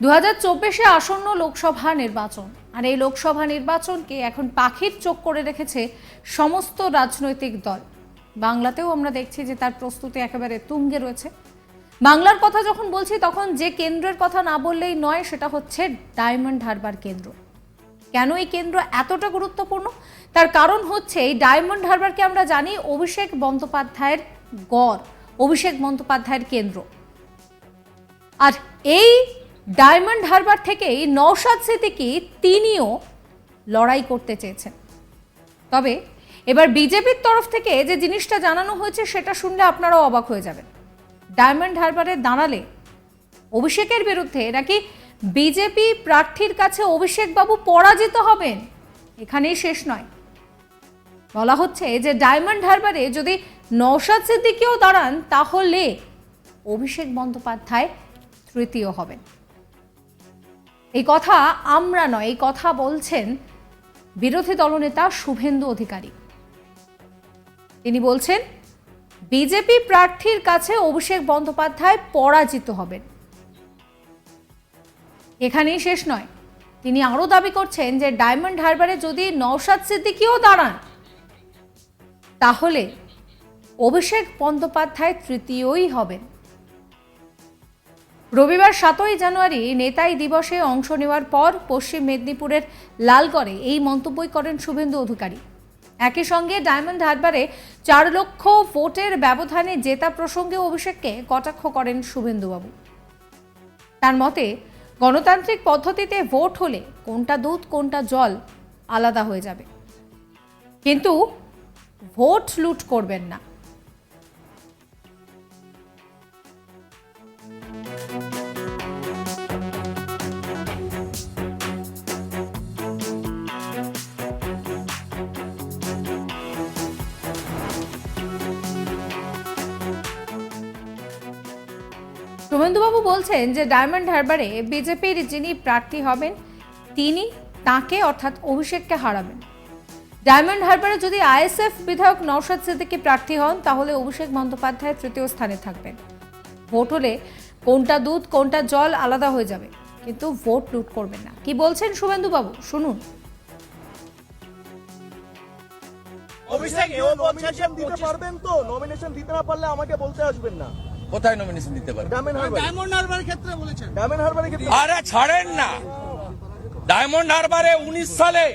2024 আসন্ন লোকসভা নির্বাচন, আর এই লোকসভা নির্বাচনকে এখন পাখির চোখ করে রেখেছে সমস্ত রাজনৈতিক দল। বাংলাতেও আমরা দেখছি যে তার প্রস্তুতি একেবারে তুঙ্গে রয়েছে। বাংলার কথা যখন বলছি তখন যে কেন্দ্রের কথা না বললেই নয়, সেটা হচ্ছে ডায়মন্ড হারবার কেন্দ্র। কেন এই কেন্দ্র এতটা গুরুত্বপূর্ণ? তার কারণ হচ্ছে এই ডায়মন্ড হারবারকে আমরা জানি অভিষেক বন্দ্যোপাধ্যায়ের গড়, অভিষেক বন্দ্যোপাধ্যায়ের কেন্দ্র। আর এই ডায়মন্ড হারবার থেকেই নওশাদ সিদ্দিকী তিনিও লড়াই করতে চেয়েছেন। তবে এবার বিজেপির তরফ থেকে যে জিনিসটা জানানো হয়েছে সেটা শুনলে আপনারাও অবাক হয়ে যাবেন। ডায়মন্ড হারবারে দাঁড়ালে অভিষেকের বিরুদ্ধে নাকি বিজেপি প্রার্থীর কাছে অভিষেক বাবু পরাজিত হবেন। এখানেই শেষ নয়, বলা হচ্ছে যে ডায়মন্ড হারবারে যদি নওশাদ সিদ্দিকীও দাঁড়ান তাহলে অভিষেক বন্দ্যোপাধ্যায় তৃতীয় হবেন। এই কথা আমরা নয়, এই কথা বলছেন বিরোধী দলনেতা শুভেন্দু অধিকারী। তিনি বলছেন বিজেপি প্রার্থীর কাছে অভিষেক বন্দ্যোপাধ্যায় পরাজিত হবেন। এখানেই শেষ নয়, তিনি আরো দাবি করছেন যে ডায়মন্ড হারবারে যদি নওশাদ সিদ্দিকীও দাঁড়ান তাহলে অভিষেক বন্দ্যোপাধ্যায় তৃতীয়ই হবেন। রবিবার 7ই জানুয়ারি নেতাই দিবসে অংশ নেওয়ার পর পশ্চিম মেদিনীপুরের লালগড়ে এই মন্তব্যই করেন শুভেন্দু অধিকারী। একই সঙ্গে ডায়মন্ড হারবারে 4 লক্ষ ভোটের ব্যবধানে জেতা প্রসঙ্গে অভিষেককে কটাক্ষ করেন শুভেন্দুবাবু। তার মতে গণতান্ত্রিক পদ্ধতিতে ভোট হলে কোনটা দুধ কোনটা জল আলাদা হয়ে যাবে, কিন্তু ভোট লুট করবেন না। শুভেন্দুবাবু বলছেন যে ডায়মন্ড হারবারে বিজেপির যিনি প্রার্থী হবেন তিনি তাকে অর্থাৎ অভিষেককে হারাবেন। ডায়মন্ড হারবারে যদি আইএসএফ বিধায়ক নওশাদ সিদ্দিকী প্রার্থী হন তাহলে অভিষেক বন্দ্যোপাধ্যায় তৃতীয় স্থানে থাকবেন। ভোট হলে কোনটা দুধ কোনটা জল আলাদা হয়ে যাবে, কিন্তু ভোট লুট করবেন না। কি বলছেন শুভেন্দুবাবু শুনুন। অভিষেক নমিনেশন দিতে পারবেন তো? নমিনেশন দিতে না পারলে আমাকে বলতে আসবেন না। কোথায় নমিনেশন দিতে পারবে? ডায়মন্ড হারবারের ক্ষেত্রে বলেছেন। ডায়মন্ড হারবারের ক্ষেত্রে আরে ছাড়েন না। ডায়মন্ড হারবারে 19 সালে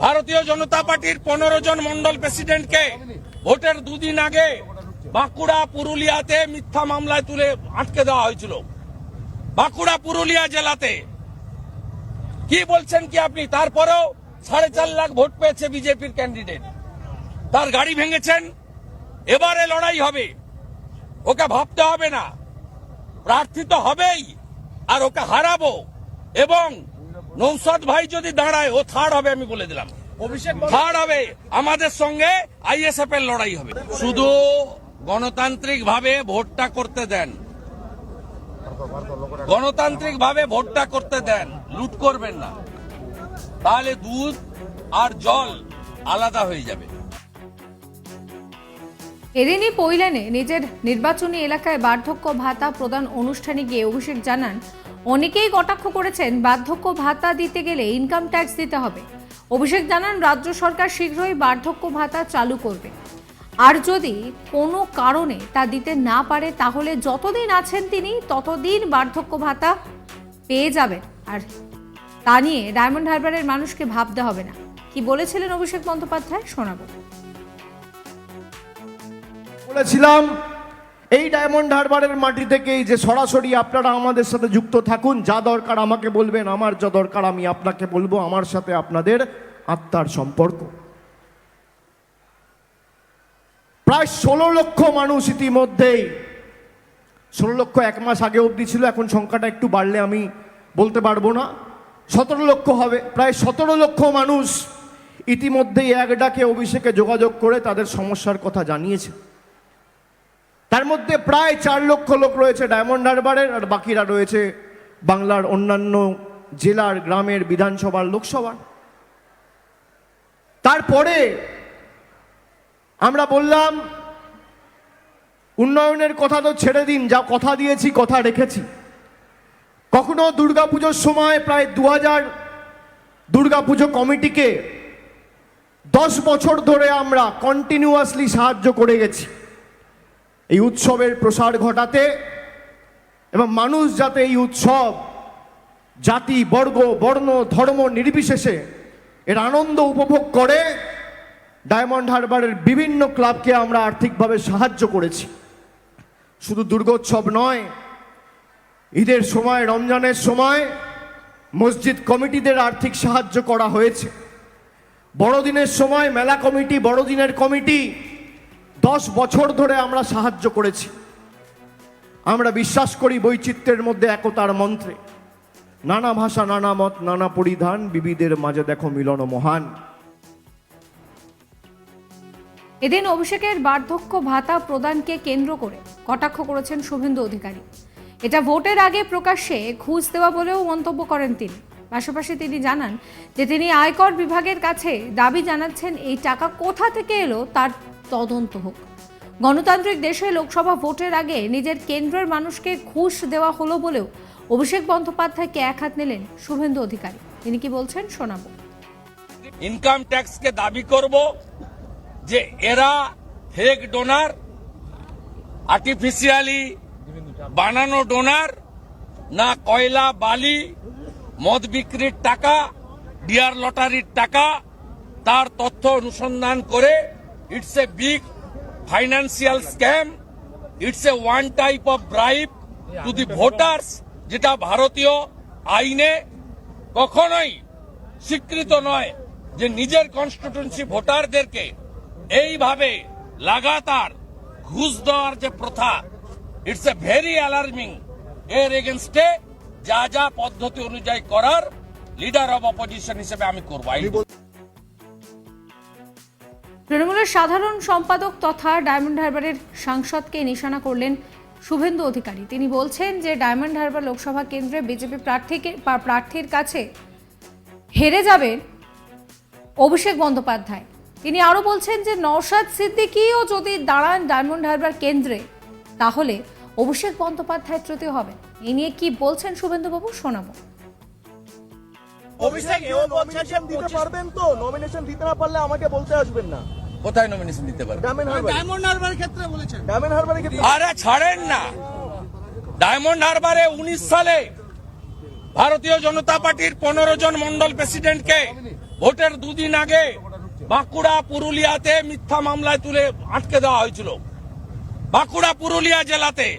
ভারতীয় জনতা পার্টির 15 জন মন্ডল প্রেসিডেন্টকে ভোটের দুদিন আগে বাঁকুড়া পুরুলিয়াতে মিথ্যা মামলায় তুলে আটকে দেওয়া হয়েছিল। বাঁকুড়া পুরুলিয়া জেলাতে কি বলছেন কি আপনি? তারপরেও 4.5 লাখ ভোট পেয়েছে বিজেপির ক্যান্ডিডেট। তার গাড়ি ভেঙেছেন। এবারে লড়াই হবে, ওকে ভাবতে হবে না, প্রার্থী তো হবেই, আর ওকে হারাবো। এবং নওশাদ ভাই যদি দাঁড়ায় ও থার্ড হবে, আমি বলে দিলাম। অভিষেক থার্ড হবে, আমাদের সঙ্গে আইএসএফ এর লড়াই হবে। শুধু গণতান্ত্রিক ভাবে ভোটটা করতে দেন, গণতান্ত্রিক ভাবে ভোটটা করতে দেন, লুট করবেন না, তাহলে দুধ আর জল আলাদা হয়ে যাবে। এদিনই পৈলানে নিজের নির্বাচনী এলাকায় বার্ধক্য ভাতা প্রদান অনুষ্ঠানে গিয়ে অভিষেক জানান অনেকেই কটাক্ষ করেছেন বার্ধক্য ভাতা দিতে গেলে ইনকাম ট্যাক্স দিতে হবে। অভিষেক জানান রাজ্য সরকার শীঘ্রই বার্ধক্য ভাতা চালু করবে, আর যদি কোনো কারণে তা দিতে না পারে তাহলে যতদিন আছেন তিনি ততদিন বার্ধক্য ভাতা পেয়ে যাবেন। আর তা নিয়ে ডায়মন্ড হারবারের মানুষকে ভাবতে হবে না। কি বলেছিলেন অভিষেক বন্দ্যোপাধ্যায় শোনাবো। বলেছিলাম এই ডায়মন্ড হারবারের মাটি থেকেই যে সরাসরি আপনারা আমাদের সাথে যুক্ত থাকুন, যা দরকার আমাকে বলবেন, আমার যা দরকার আমি আপনাকে বলবো। আমার সাথে আপনাদের আত্মার সম্পর্ক। প্রায় 16 লক্ষ মানুষ ইতিমধ্যেই, 16 লক্ষ 1 মাস আগে অবধি ছিল, এখন সংখ্যাটা একটু বাড়লে আমি বলতে পারবো না, 17 লক্ষ হবে। প্রায় 17 লক্ষ মানুষ ইতিমধ্যেই এক ডাকে অভিষেকে যোগাযোগ করে তাদের সমস্যার কথা জানিয়েছে। তার মধ্যে প্রায় 4 লক্ষ লোক রয়েছে ডায়মন্ড হারবারের, আর বাকিরা রয়েছে বাংলার অন্যান্য জেলার, গ্রামের, বিধানসভার, লোকসভার। তারপরে আমরা বললাম উন্নয়নের কথা তো ছেড়ে দিন, যা কথা দিয়েছি কথা রেখেছি। কখনো দুর্গাপুজোর সময় প্রায় 2000 দুর্গাপুজো কমিটিকে 10 বছর ধরে আমরা কন্টিনিউয়াসলি সাহায্য করে গেছি এই উৎসবের প্রসার ঘটাতে, এবং মানুষ যাতে এই উৎসব জাতি বর্গ বর্ণ ধর্ম নির্বিশেষে এর আনন্দ উপভোগ করে, ডায়মন্ড হারবারের বিভিন্ন ক্লাবকে আমরা আর্থিকভাবে সাহায্য করেছি। শুধু দুর্গোৎসব নয়, ঈদের সময়, রমজানের সময় মসজিদ কমিটিদের আর্থিক সাহায্য করা হয়েছে। বড়দিনের সময় মেলা কমিটি, বড়দিনের কমিটি 10 বছর ধরে আমরা সাহায্য করেছি। আমরা বিশ্বাস করি বৈচিত্র্যের মধ্যে একতার মন্ত্রে। নানা ভাষা, নানা মত, নানা পরিধান, বিবিধের মাঝে দেখো মিলন মহান। এদিন অভিষেকের বার্ধক্য ভাতা প্রদানকে কেন্দ্র করে কটাক্ষ করেছেন শুভেন্দু অধিকারী। এটা ভোটের আগে প্রকাশ্যে ঘুষ দেওয়া বলেও মন্তব্য করেন তিনি। পাশাপাশি তিনি জানান যে তিনি আয়কর বিভাগের কাছে দাবি জানাচ্ছেন এই টাকা কোথা থেকে এলো তার তদন্ত হোক। গণতান্ত্রিক দেশে লোকসভা ভোটের আগে নিজের কেন্দ্রের মানুষকে ঘুষ দেওয়া হলো বলেও অভিষেক বন্দ্যোপাধ্যায়কে একহাত নিলেন শুভেন্দু অধিকারী। তিনি কি বলছেন শোনাবো। ইনকাম ট্যাক্সকে দাবি করব যে এরা ফেক ডোনার, আর্টিফিশিয়ালি বানানো ডোনার, না কয়লা বালি মদ বিক্রির টাকা, ডিয়ার লটারির টাকা, তার তথ্য অনুসন্ধান করে it's a big financial scam, it's a one type of bribe to the voters, যেটা ভারতীয় আইনে কখনোই স্বীকৃত নয় যে নিজের কনস্টিটিউয়েন্সি ভোটারদেরকে এইভাবে লাগাতার ঘুষ দেওয়ার যে প্রথা, ইটস এ ভেরি অ্যালার্মিং। এর এগেনস্টে যা যা পদ্ধতি অনুযায়ী করার লিডার অব অপোজিশন হিসেবে আমি করব। তৃণমূলের সাধারণ সম্পাদক তথা ডায়মন্ড হারবারের সাংসদকে নিশানা করলেন শুভেন্দু অধিকারী। তিনি বলছেন যে ডায়মন্ড হারবার লোকসভা কেন্দ্রে বিজেপি প্রার্থীর কাছে হেরে যাবেন অভিষেক বন্দ্যোপাধ্যায়। তিনি আরো বলছেন যে নওশাদ সিদ্দিকীও যদি দাঁড়ান ডায়মন্ড হারবার কেন্দ্রে তাহলে অভিষেক বন্দ্যোপাধ্যায় তৃতীয় হবেন। এই নিয়ে কি বলছেন শুভেন্দুবাবু শোনাবো। অভিষেক নমিনেশন দিতে পারবেন তো? নমিনেশন দিতে না পারলে আমাকে বলতে আসবেন না। কোথায় নমিনেশন দিতে পারবে? ডায়মন্ড হারবারের ক্ষেত্রে বলেছেন। ডায়মন্ড হারবারের ক্ষেত্রে আরে ছাড়েন না, ডায়মন্ড হারবারে 19 সালে ভারতীয় জনতা পার্টির 15 জন মন্ডল প্রেসিডেন্টকে ভোটের 2 দিন আগে বাঁকুড়া পুরুলিয়াতে মিথ্যা মামলায় তুলে আটকে দেওয়া হয়েছিল। বাঁকুড়া পুরুলিয়া জেলাতে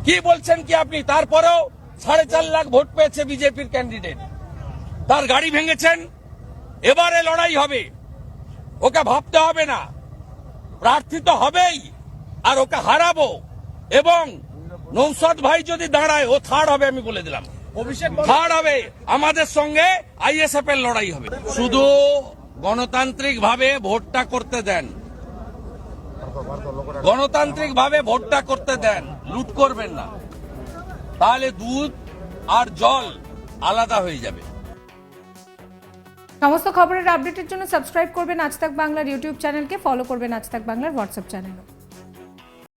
কি বলছেন কি আপনি? তারপরেও 4.5 লাখ ভোট পেয়েছে বিজেপির ক্যান্ডিডেট, তার গাড়ি ভেঙেছেন। এবারে লড়াই হবে, ওকে ভাবতে হবে না, প্রার্থী তো হবেই, আর ওকে হারাবো। এবং নৌসাদ ভাই যদি দাঁড়ায় ও থার্ড হবে, আমি বলে দিলাম, অভিষেক থার্ড হবে। আমাদের সঙ্গে আইএসএফ এর লড়াই হবে। শুধু গণতান্ত্রিক ভাবে ভোটটা করতে দেন, গণতান্ত্রিক ভাবে ভোটটা করতে দেন, লুট করবেন না, তাহলে দুধ আর জল আলাদা হয়ে যাবে। সমস্ত খবরের আপডেটের জন্য সাবস্ক্রাইব করবেন আজ তাক বাংলার ইউটিউব চ্যানেলকে, ফলো করবেন আজ তাক বাংলার হোয়াটসঅ্যাপ চ্যানেলও।